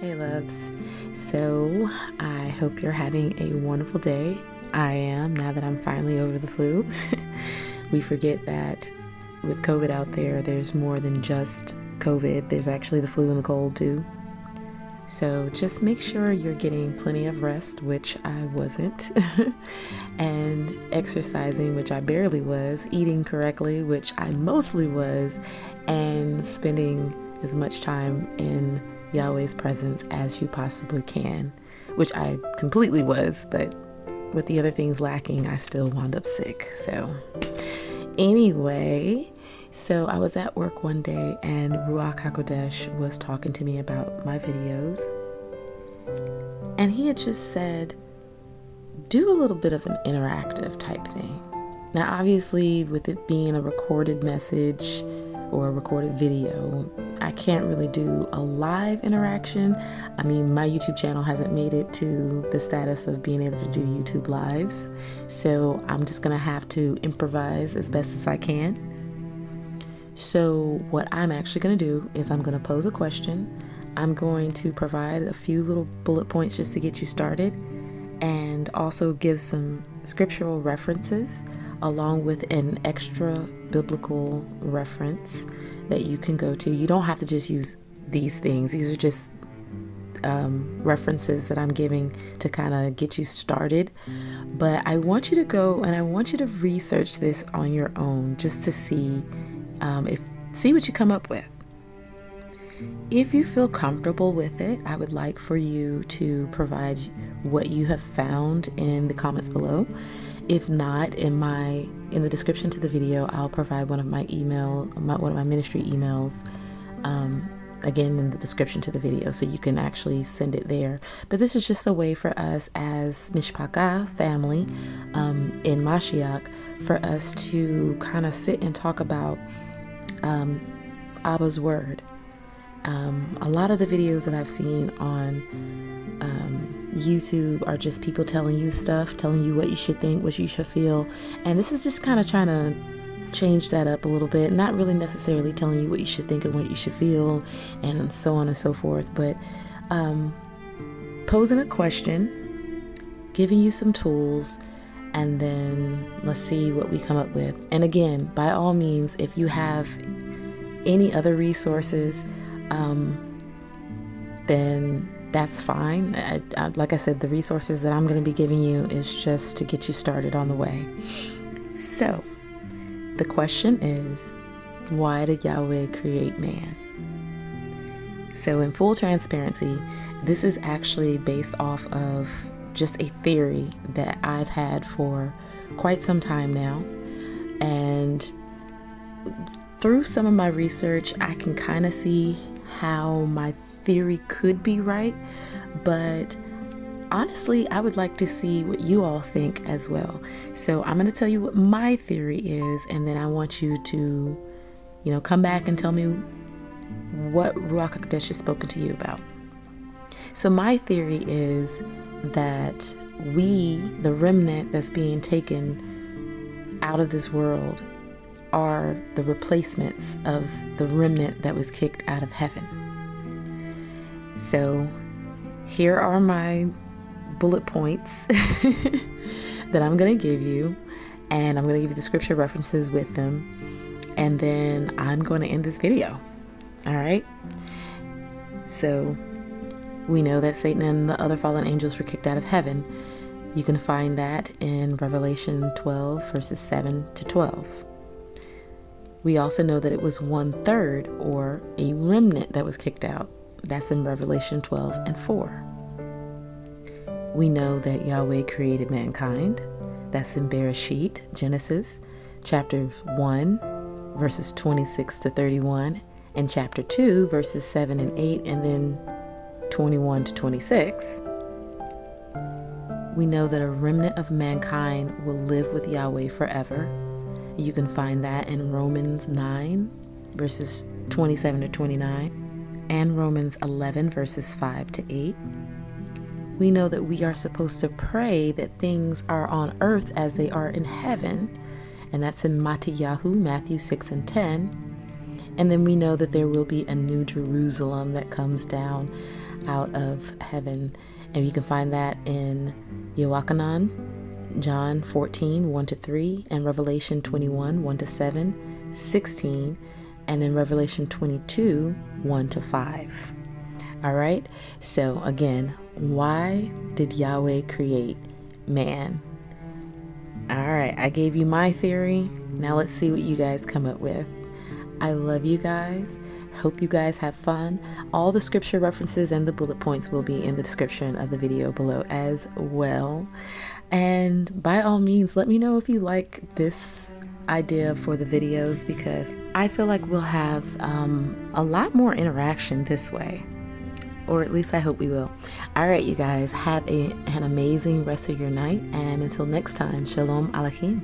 Hey loves, so I hope you're having a wonderful day. I am, now that I'm finally over the flu. We forget that with COVID out there, there's more than just COVID. There's actually the flu and the cold too. So just make sure you're getting plenty of rest, which I wasn't, and exercising, which I barely was, eating correctly, which I mostly was, and spending as much time in Yahweh's presence as you possibly can, which I completely was, but with the other things lacking, I still wound up sick. So anyway, so I was at work one day and Ruach HaKodesh was talking to me about my videos, and he had just said, do a little bit of an interactive type thing. Now, obviously, with it being a recorded message or a recorded video, I can't really do a live interaction. I mean, my YouTube channel hasn't made it to the status of being able to do YouTube lives, so I'm just gonna have to improvise as best as I can. So what I'm actually gonna do is I'm gonna pose a question. I'm going to provide a few little bullet points just to get you started, and also give some scriptural references along with an extra biblical reference that you can go to. You don't have to just use these things. These are just references that I'm giving to kind of get you started. But I want you to go and I want you to research this on your own just to see what you come up with. If you feel comfortable with it, I would like for you to provide what you have found in the comments below. If not, in the description to the video, I'll provide one of my ministry emails, again in the description to the video, so you can actually send it there. But this is just a way for us as Mishpachah family in Mashiach, for us to kind of sit and talk about Abba's word. A lot of the videos that I've seen on YouTube are just people telling you stuff, telling you what you should think, what you should feel. And this is just kind of trying to change that up a little bit. Not really necessarily telling you what you should think and what you should feel and so on and so forth, but posing a question, giving you some tools, and then let's see what we come up with. And again, by all means, if you have any other resources, then that's fine. Like I said, the resources that I'm going to be giving you is just to get you started on the way. So the question is, why did Yahweh create man? So in full transparency, this is actually based off of just a theory that I've had for quite some time now. And through some of my research, I can kind of see how my theory could be right, but honestly, I would like to see what you all think as well. So I'm going to tell you what my theory is, and then I want you to, come back and tell me what Ruach HaKodesh has spoken to you about. So my theory is that we, the remnant that's being taken out of this world, are the replacements of the remnant that was kicked out of heaven. So here are my bullet points that I'm going to give you, and I'm going to give you the scripture references with them, and then I'm going to end this video. All right? So we know that Satan and the other fallen angels were kicked out of heaven. You can find that in Revelation 12, verses 7 to 12. We also know that it was 1/3, or a remnant, that was kicked out. That's in Revelation 12 and 4. We know that Yahweh created mankind. That's in Barashiyth, Genesis, chapter 1, verses 26 to 31, and chapter 2, verses 7 and 8, and then 21 to 26. We know that a remnant of mankind will live with Yahweh forever. You can find that in Romans 9, verses 27 to 29, and Romans 11, verses 5 to 8. We know that we are supposed to pray that things are on earth as they are in heaven, and that's in Mattith'yahu, Matthew 6 and 10. And then we know that there will be a new Jerusalem that comes down out of heaven. And you can find that in Yochanan, John 14, 1-3, and Revelation 21, 1-7, 16, and then Revelation 22, 1-5. All right. So again, why did Yahweh create man? All right. I gave you my theory. Now let's see what you guys come up with. I love you guys. Hope you guys have fun. All the scripture references and the bullet points will be in the description of the video below as well. And by all means, let me know if you like this idea for the videos, because I feel like we'll have a lot more interaction this way. Or at least I hope we will. All right, you guys, have an amazing rest of your night. And until next time, Shalom Aleichem.